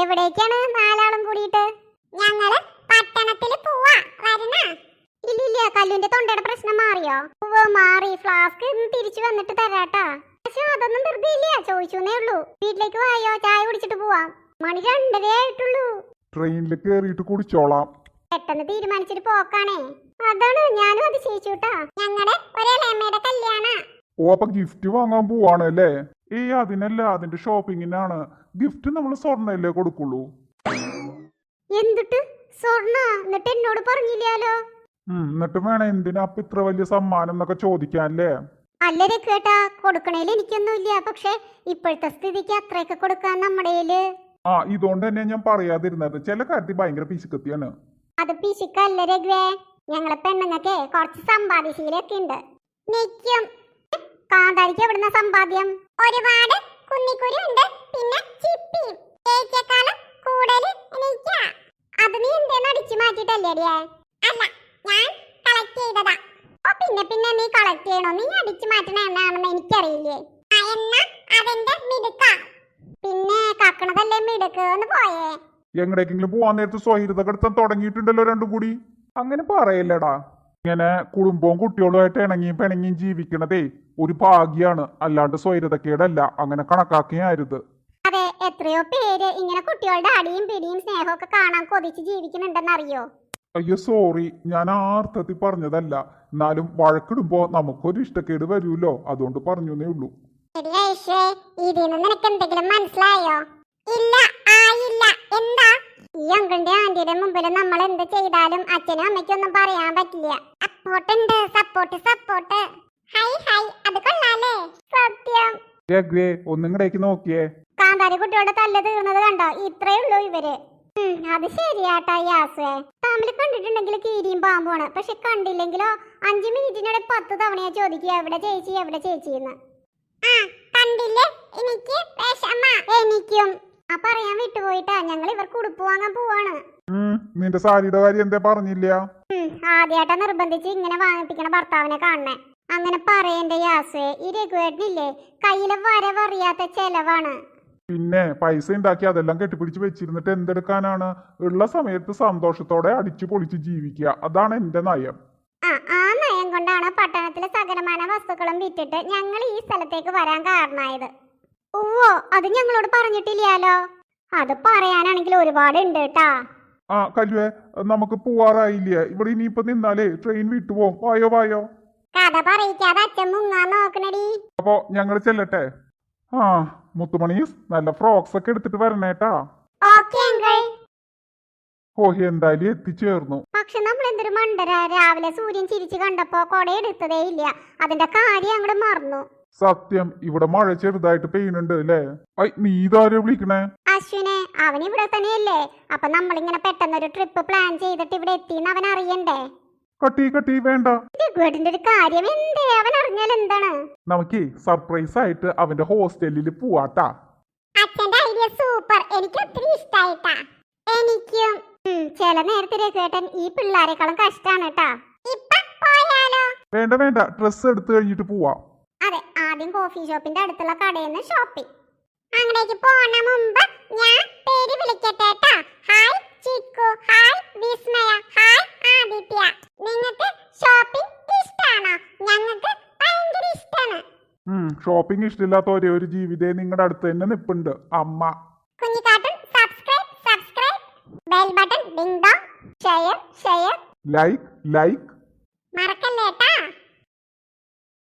എവിടേക്കാണ് നാലാളും കൂടിയിട്ട്? ഞങ്ങള് പട്ടണത്തില് പോവാ, വരണ? ഇല്ലില്ല, കല്ലുന്റെ തൊണ്ടയുടെ പ്രശ്നം മാറിയോ? മാറി. ഫ്ലാസ്ക് തിരിച്ചു വന്നിട്ട് തരാട്ടാ. പക്ഷെ അതൊന്നും ധൃതി ഇല്ല, ചോദിച്ചേ ഉള്ളൂ. വീട്ടിലേക്ക് വായോ, ചായ കുടിച്ചിട്ട് പോവാം. മണി 2:30 ആയിട്ടുള്ളൂ. ട്രെയിനിൽ കേറിയിട്ട് കുടിച്ചോളാം. പെട്ടെന്ന് തീരുമാനിച്ചിട്ട് പോക്കാണേ. അതാണ് ഞാനും അതിശയിച്ചുട്ടാ. ഞങ്ങളുടെ ഒരേളയമ്മയുടെ കല്യാണ. ഓ, അപ്പൊ ഗിഫ്റ്റ് വാങ്ങാൻ പോവാണ് അല്ലേ? അതിനല്ല, അതിന്റെ ഷോപ്പിങ്ങിനാണ്. ഗിഫ്റ്റ് നമ്മൾ സ്വർണ്ണല്ലേ കൊടുക്കുള്ളൂ. എന്തിട്ട് സ്വർണ്ണ? എന്നിട്ട് എന്നോട് പറഞ്ഞില്ലാലോ. എന്നിട്ട് വേണം എന്തിനാ അപ്പൊ ഇത്ര വലിയ സമ്മാനം എന്നൊക്കെ ചോദിക്കാല്ലേ? അല്ലേ കേട്ടാ, കൊടുക്കണേല് എനിക്കൊന്നുമില്ല. പക്ഷെ ഇപ്പോഴത്തെ സ്ഥിതിക്ക് അത്രയൊക്കെ കൊടുക്കാൻ നമ്മുടെ ഇതുകൊണ്ട് തന്നെ ഞാൻ പറയാതിരുന്നത്. ചില കാര്യത്തിൽ ഭയങ്കര പിശുക്കത്തിയാണ്. അത് പിശുക്കല്ല രഘുവേ, ഞങ്ങളെ പെണ്ണുങ്ങൾക്കേ കുറച്ച് സമ്പാദ്യശീലൊക്കെ ഉണ്ട്. നിക്കും കാന്താരിക്ക് എവിടുന്ന സമ്പാദ്യം? ഒരുപാട് കുന്നിക്കുരു ഉണ്ട്, പിന്നെ ചിപ്പിയും. ചേച്ചിയെക്കാളും കൂടുതൽ എനിക്കാ. അത് നീ എന്തേന്ന് അടിച്ചു മാറ്റിട്ടല്ലേടിയേ? അല്ല, ഞാൻ കളക്ട് ചെയ്തതാ. പിന്നെ നീ കളക്ട് ചെയ്യണോ? നീ അടിച്ചു മാറ്റണ എന്നാണെന്ന് എനിക്കറിയില്ലേ. എന്നാ അതെന്റെ മിടുക്കാ. പിന്നെ കക്കണതല്ലേ മിടുക്ക്. ഒന്ന് പോയേ. എങ്ങടേക്കെങ്കിലും പോവാൻ നേരത്ത് സ്വൈരത കെടുത്താൻ തുടങ്ങിയിട്ടുണ്ടല്ലോ രണ്ടും കൂടി. അങ്ങനെ പറയല്ലടാ. ഇങ്ങനെ കുടുംബവും കുട്ടികളുമായിട്ട് ഇണങ്ങിയും പിണങ്ങിയും ജീവിക്കണതേ ഒരു ഭാഗ്യാണ്, അല്ലാണ്ട് സ്വൈരതക്കേടല്ല. അങ്ങനെ കണക്കാക്കിയാരുത്. അതെ, എത്രയോ പേര് ഇങ്ങനെ കുട്ടികളുടെ അടിയും പിടിയും സ്നേഹമൊക്കെ കാണാൻ കൊതിച്ച് ജീവിക്കുന്നുണ്ടെന്നറിയോ? അയ്യോ സോറി, ഞാൻ ആ അർത്ഥത്തിൽ പറഞ്ഞതല്ല. എന്നാലും വഴക്കിടുമ്പോ നമുക്കൊരു ഇഷ്ടക്കേട് വരൂല്ലോ, അതുകൊണ്ട് പറഞ്ഞേ ഉള്ളൂ. ഇതിന്ന് നിനക്ക് എന്തെങ്കിലും മനസ്സിലായോ? ഇല്ല, ആയില്ല. എന്താ? ഈ അങ്കിളിന്റെ ആന്റിയുടെ മുമ്പിൽ നമ്മൾ എന്ത് ചെയ്താലും അച്ഛനും അമ്മയ്ക്കും ഒന്നും പറയാൻ പറ്റില്ല. സപ്പോർട്ടുണ്ട്, സപ്പോർട്ട്. ഹൈ അത് കൊള്ളാലേ. സത്യം. രഘുവേ, ഒന്നിങ്ങടേക്ക് നോക്കിയേ. കാന്താരി കുട്ടികളുടെ തല്ല് തീർന്നത് കണ്ടോ? ഇത്രേ ഉള്ളൂ ഇവര്. അത് ശരിയാട്ടാ യാസേ. തമ്മിൽ കണ്ടിട്ടുണ്ടെങ്കിൽ കീരിയും പാമ്പുമാണ്. പക്ഷെ കണ്ടില്ലെങ്കിലോ 5 മിനിറ്റിനിടെ 10 തവണയാ ചോദിക്കുക എവിടെ ചേച്ചിന്ന്. കണ്ടില്ലേ, എനിക്ക് എനിക്കും പറയാൻ വിട്ടുപോയിട്ടാ. ഞങ്ങൾ ഇവർക്ക് ഉടുപ്പ് വാങ്ങാൻ പോവാണ്. നിന്റെ സാരിയുടെ കാര്യം എന്താ പറഞ്ഞില്ല? ആദ്യമായിട്ടാ നിർബന്ധിച്ച് ഇങ്ങനെ വാങ്ങിപ്പിക്കണ ഭർത്താവിനെ കാണണേ. അങ്ങനെ പറയണ്ടേ യാസേ. ഈ രഘുവേട്ടനില്ലേ, കയ്യിലെ വരവറിയാത്ത ചെലവാണ്. പിന്നെ പൈസ ഉണ്ടാക്കി അതെല്ലാം കെട്ടിപ്പിടിച്ച് വെച്ചിരുന്നിട്ട് എന്തെടുക്കാനാണ്? ഉള്ള സമയത്ത് സന്തോഷത്തോടെ അടിച്ചു പൊളിച്ച് ജീവിക്കുക, അതാണ് എന്റെ നയം. ആ നയം കൊണ്ടാണ് പട്ടണത്തിലെ സകലമാന വസ്തുക്കളും വിറ്റിട്ട് ഞങ്ങൾ ഈ സ്ഥലത്തേക്ക് വരാൻ കാരണമായത്. ഓ, അത് ഞങ്ങളോട് പറഞ്ഞിട്ടില്ലാലോ. അത് പറയാനാണെങ്കിൽ ഒരുപാട് ഉണ്ട് കേട്ടാ. കല്ലുവേ, നമുക്ക് പോവാറായില്ലേ? ഇവിടെ ഇനിയിപ്പോ നിന്നാലേ ട്രെയിൻ വിട്ടുപോകും. വായോ. കഥ പറയിക്കാതെ അച്ഛൻ മുങ്ങാൻ നോക്കണടി. അപ്പൊ ഞങ്ങൾ ചെല്ലട്ടെ. മുത്തുമണീസ്, നല്ല ഫ്രോക്സ് ഒക്കെ എടുത്തിട്ട് വരണേട്ടാ. എന്തായാലും എത്തിച്ചേർന്നു. പക്ഷെ നമ്മൾ എന്തൊരു മണ്ടര. രാവിലെ സൂര്യൻ ചിരിച്ചു കണ്ടപ്പോ കൊട എടുത്തതേ ഇല്ല. അതിന്റെ കാര്യം അങ്ങോട്ട് മറന്നു. സത്യം, ഇവിടെ മഴ ചെറുതായിട്ട് പെയ്യുന്നുണ്ട് അല്ലേ? നീ ഇതാരെ വിളിക്കണേ? അശ്വിനെ, അവൻ ഇവിടെ തന്നെയല്ലേ. അപ്പൊ നമ്മളിങ്ങനെ പെട്ടെന്നൊരു ട്രിപ്പ് പ്ലാൻ ചെയ്തിട്ട് ഇവിടെ എത്തിന്ന് അവൻ അറിയണ്ടേ? കട്ടി വേണ്ട. രഘുവേട്ടന്റെ ഒരു കാര്യം എന്തേ, അവൻ അറിഞ്ഞാൽ എന്താണ്? നമുക്ക് സർപ്രൈസ് ആയിട്ട് അവന്റെ ഹോസ്റ്റലിൽ പോവാട്ടാ. അച്ഛന്റെ ഐഡിയ സൂപ്പർ, എനിക്ക് ഒത്തിരി ഇഷ്ടായിട്ടാ. എനിക്കും. ചില നേരത്തെ രഘുവേട്ടൻ ഈ പിള്ളേരെക്കാളും കഷ്ടാണ് കേട്ടാ. ഇപ്പൊ പോയാലോ? വേണ്ട, ഡ്രസ് എടുത്തു കഴിഞ്ഞിട്ട് പോവാം. അതെ, ആദ്യം കോഫി ഷോപ്പിന്റെ അടുത്തുള്ള കടയിൽ നിന്ന് ഷോപ്പിംഗ്. അങ്ങടേക്ക് പോണ മുമ്പ് ഞാൻ പേര് വിളിക്കട്ടെ. ഹായ് ചിക്കു, ഹായ് വിസ്മയ, ഹായ് ആദിത്യ. നിങ്ങൾക്ക് ഷോപ്പിംഗ് ഇഷ്ടാണോ? ഞങ്ങൾക്ക് ഭയങ്കര ഇഷ്ടാണ്. ഷോപ്പിംഗ് ഇഷ്ടമില്ലാത്ത ഒരേ ഒരു ജീവിതേ നിങ്ങളുടെ അടുത്ത് തന്നെ നിപ്പുണ്ട്, അമ്മ. കുഞ്ഞിക്കാട്ടൻ subscribe, bell button ding dong, share, like